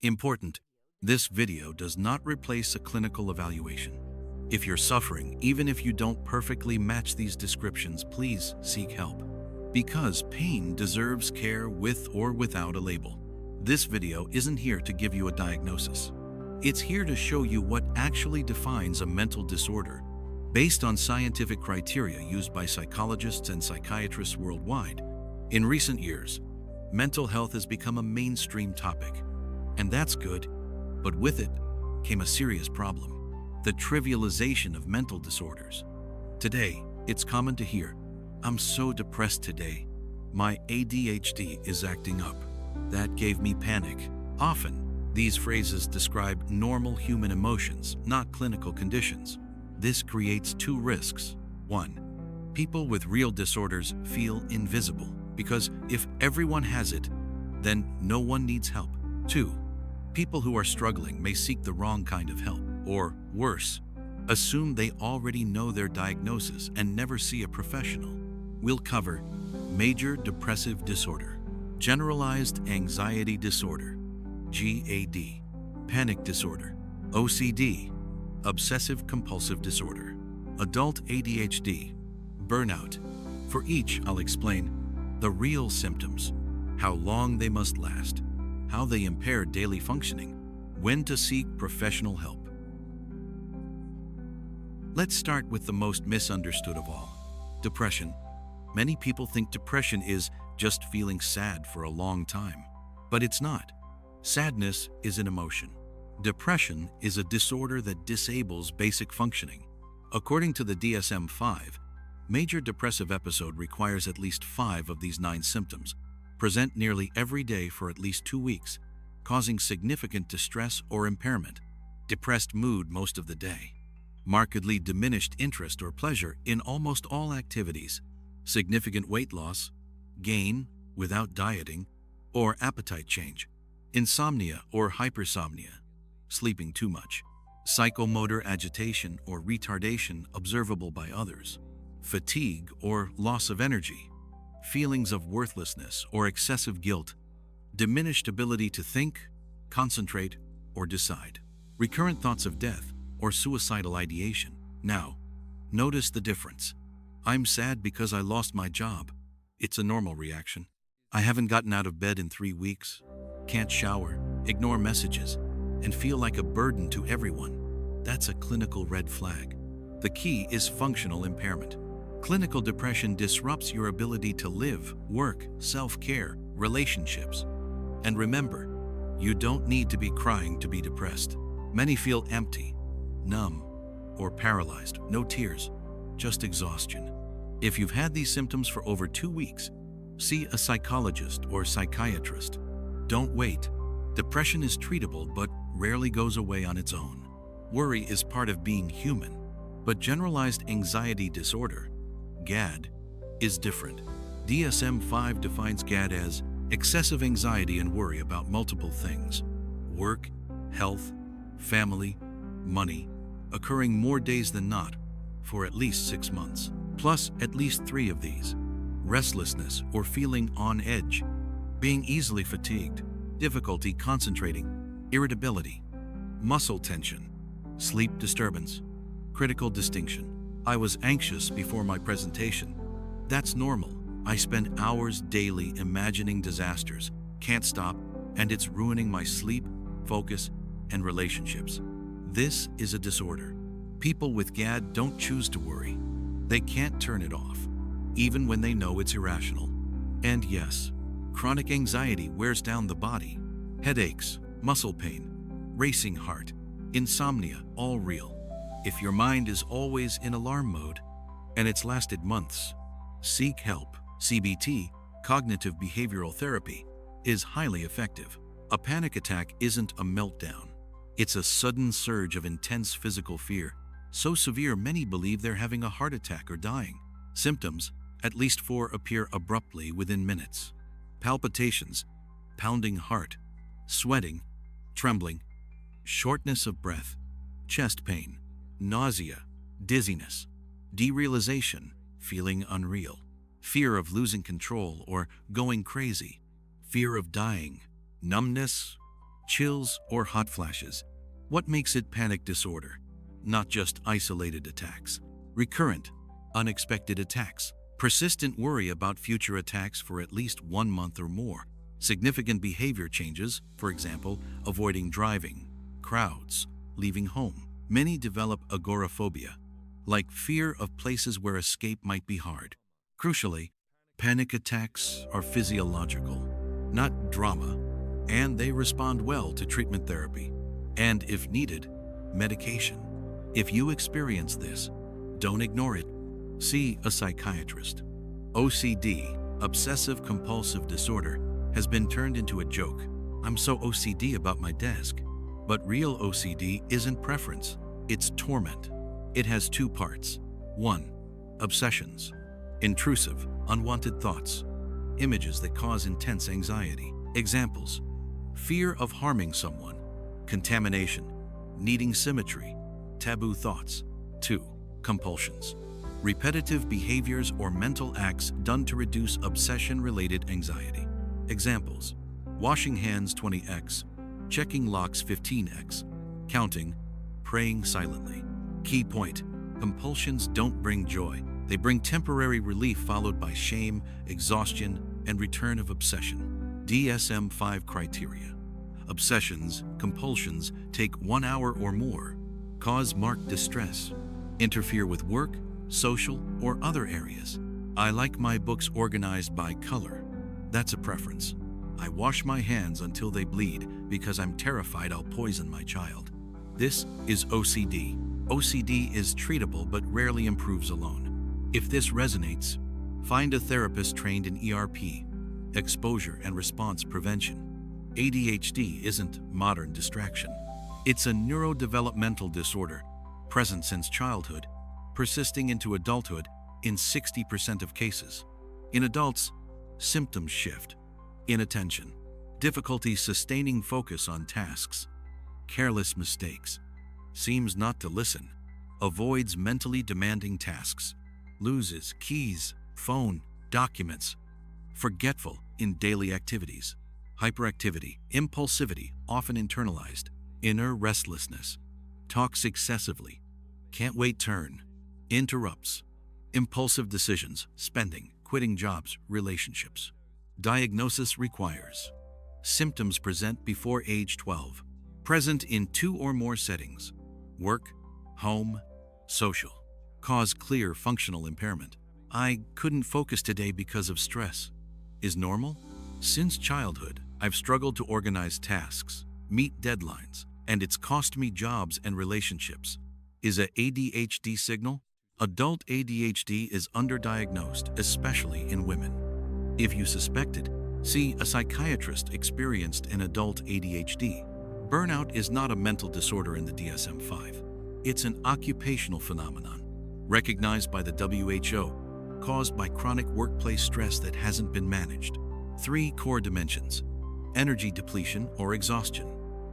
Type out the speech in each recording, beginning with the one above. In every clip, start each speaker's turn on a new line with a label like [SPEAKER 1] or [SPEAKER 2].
[SPEAKER 1] Important: this video does not replace a clinical evaluation. If you're suffering, even if you don't perfectly match these descriptions, please seek help. Because pain deserves care with or without a label. This video isn't here to give you a diagnosis. It's here to show you what actually defines a mental disorder, based on scientific criteria used by psychologists and psychiatrists worldwide. In recent years, mental health has become a mainstream topic, and that's good, but with it came a serious problem: the trivialization of mental disorders. Today, it's common to hear, "I'm so depressed today. My ADHD is acting up. That gave me panic." Often, these phrases describe normal human emotions, not clinical conditions. This creates two risks. 1. People with real disorders feel invisible, because if everyone has it, then no one needs help. 2. People who are struggling may seek the wrong kind of help, or worse, assume they already know their diagnosis and never see a professional. We'll cover major depressive disorder, generalized anxiety disorder, GAD, panic disorder, OCD, obsessive compulsive disorder, adult ADHD, burnout. For each, I'll explain the real symptoms, how long they must last, how they impair daily functioning, when to seek professional help. Let's start with the most misunderstood of all: depression. Many people think depression is just feeling sad for a long time, but it's not. Sadness is an emotion. Depression is a disorder that disables basic functioning. According to the DSM-5, major depressive episode requires at least 5 of these 9 symptoms, present nearly every day for at least 2 weeks, causing significant distress or impairment, depressed mood most of the day, markedly diminished interest or pleasure in almost all activities, significant weight loss, gain without dieting, or appetite change, insomnia or hypersomnia, sleeping too much, psychomotor agitation or retardation observable by others, fatigue or loss of energy, feelings of worthlessness or excessive guilt, diminished ability to think, concentrate, or decide, recurrent thoughts of death or suicidal ideation. Now, notice the difference. I'm sad because I lost my job. It's a normal reaction. I haven't gotten out of bed in 3 weeks, can't shower, ignore messages, and feel like a burden to everyone. That's a clinical red flag. The key is functional impairment. Clinical depression disrupts your ability to live, work, self-care, relationships. And remember, you don't need to be crying to be depressed. Many feel empty, numb, or paralyzed. No tears, just exhaustion. If you've had these symptoms for over 2 weeks, see a psychologist or psychiatrist. Don't wait. Depression is treatable but rarely goes away on its own. Worry is part of being human, but generalized anxiety disorder, GAD, is different. DSM-5 defines GAD as excessive anxiety and worry about multiple things: work, health, family, money, occurring more days than not, for at least 6 months, plus at least 3 of these: restlessness or feeling on edge, being easily fatigued, difficulty concentrating, irritability, muscle tension, sleep disturbance. Critical distinction: I was anxious before my presentation. That's normal. I spend hours daily imagining disasters, can't stop, and it's ruining my sleep, focus, and relationships. This is a disorder. People with GAD don't choose to worry. They can't turn it off, even when they know it's irrational. And yes, chronic anxiety wears down the body. Headaches, muscle pain, racing heart, insomnia, all real. If your mind is always in alarm mode, and it's lasted months, seek help. CBT, cognitive behavioral therapy, is highly effective. A panic attack isn't a meltdown. It's a sudden surge of intense physical fear, so severe many believe they're having a heart attack or dying. Symptoms, at least 4, appear abruptly within minutes: palpitations, pounding heart, sweating, trembling, shortness of breath, chest pain, nausea, dizziness, derealization, feeling unreal, fear of losing control or going crazy, fear of dying, numbness, chills, or hot flashes. What makes it panic disorder? Not just isolated attacks. Recurrent, unexpected attacks. Persistent worry about future attacks for at least 1 month or more. Significant behavior changes, for example, avoiding driving, crowds, leaving home. Many develop agoraphobia, like fear of places where escape might be hard. Crucially, panic attacks are physiological, not drama, and they respond well to treatment therapy, and if needed, medication. If you experience this, don't ignore it. See a psychiatrist. OCD, obsessive-compulsive disorder, has been turned into a joke. I'm so OCD about my desk. But real OCD isn't preference, it's torment. It has 2 parts. 1. Obsessions. Intrusive, unwanted thoughts. Images that cause intense anxiety. Examples: fear of harming someone, contamination, needing symmetry, taboo thoughts. 2. Compulsions. Repetitive behaviors or mental acts done to reduce obsession-related anxiety. Examples: washing hands 20x, checking locks 15x, counting, praying silently. Key point: compulsions don't bring joy. They bring temporary relief followed by shame, exhaustion, and return of obsession. DSM-5 criteria. Obsessions, compulsions take 1 hour or more, cause marked distress, interfere with work, social, or other areas. I like my books organized by color. That's a preference. I wash my hands until they bleed because I'm terrified I'll poison my child. This is OCD. OCD is treatable but rarely improves alone. If this resonates, find a therapist trained in ERP, exposure and response prevention. ADHD isn't modern distraction. It's a neurodevelopmental disorder, present since childhood, persisting into adulthood in 60% of cases. In adults, symptoms shift: inattention, difficulty sustaining focus on tasks, careless mistakes, seems not to listen, avoids mentally demanding tasks, loses keys, phone, documents, forgetful in daily activities, hyperactivity, impulsivity, often internalized, inner restlessness, talks excessively, can't wait turn, interrupts, impulsive decisions, spending, quitting jobs, relationships. Diagnosis requires: symptoms present before age 12, present in 2 or more settings, work, home, social, cause clear functional impairment. I couldn't focus today because of stress. Is normal? Since childhood, I've struggled to organize tasks, meet deadlines, and it's cost me jobs and relationships. Is a ADHD signal? Adult ADHD is underdiagnosed, especially in women. If you suspect it, see a psychiatrist experienced in adult ADHD. Burnout is not a mental disorder in the DSM-5. It's an occupational phenomenon, recognized by the WHO, caused by chronic workplace stress that hasn't been managed. 3 core dimensions: energy depletion or exhaustion,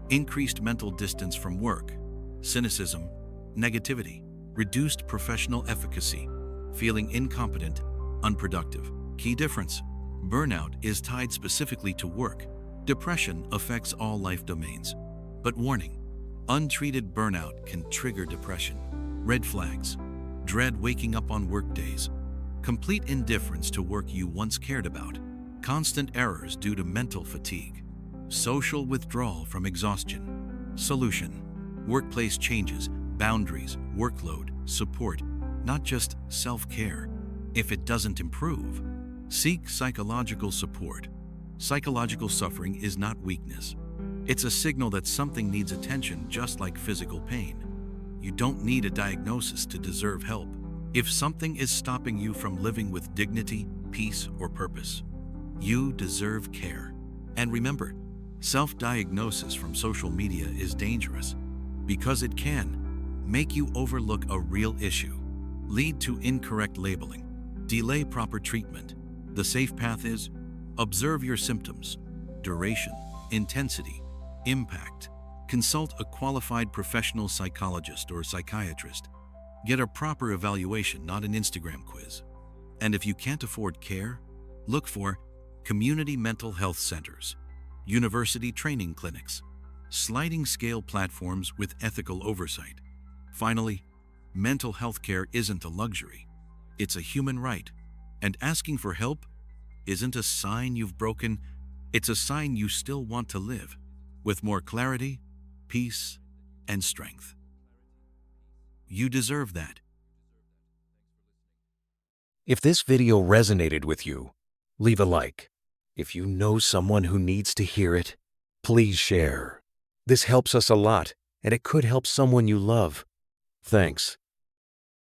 [SPEAKER 1] increased mental distance from work, cynicism, negativity, reduced professional efficacy, feeling incompetent, unproductive. Key difference: burnout is tied specifically to work. Depression affects all life domains. But warning, untreated burnout can trigger depression. Red flags: dread waking up on work days, complete indifference to work you once cared about, constant errors due to mental fatigue, social withdrawal from exhaustion. Solution: workplace changes, boundaries, workload, support, not just self-care. If it doesn't improve, seek psychological support. Psychological suffering is not weakness. It's a signal that something needs attention, just like physical pain. You don't need a diagnosis to deserve help. If something is stopping you from living with dignity, peace, or purpose, you deserve care. And remember, self-diagnosis from social media is dangerous because it can make you overlook a real issue, lead to incorrect labeling, delay proper treatment. The safe path is: observe your symptoms, duration, intensity, impact. Consult a qualified professional psychologist or psychiatrist. Get a proper evaluation, not an Instagram quiz. And if you can't afford care, look for community mental health centers, university training clinics, sliding scale platforms with ethical oversight. Finally, mental health care isn't a luxury. It's a human right. And asking for help isn't a sign you've broken, it's a sign you still want to live with more clarity, peace, and strength. You deserve that.
[SPEAKER 2] If this video resonated with you, leave a like. If you know someone who needs to hear it, please share. This helps us a lot, and it could help someone you love. Thanks.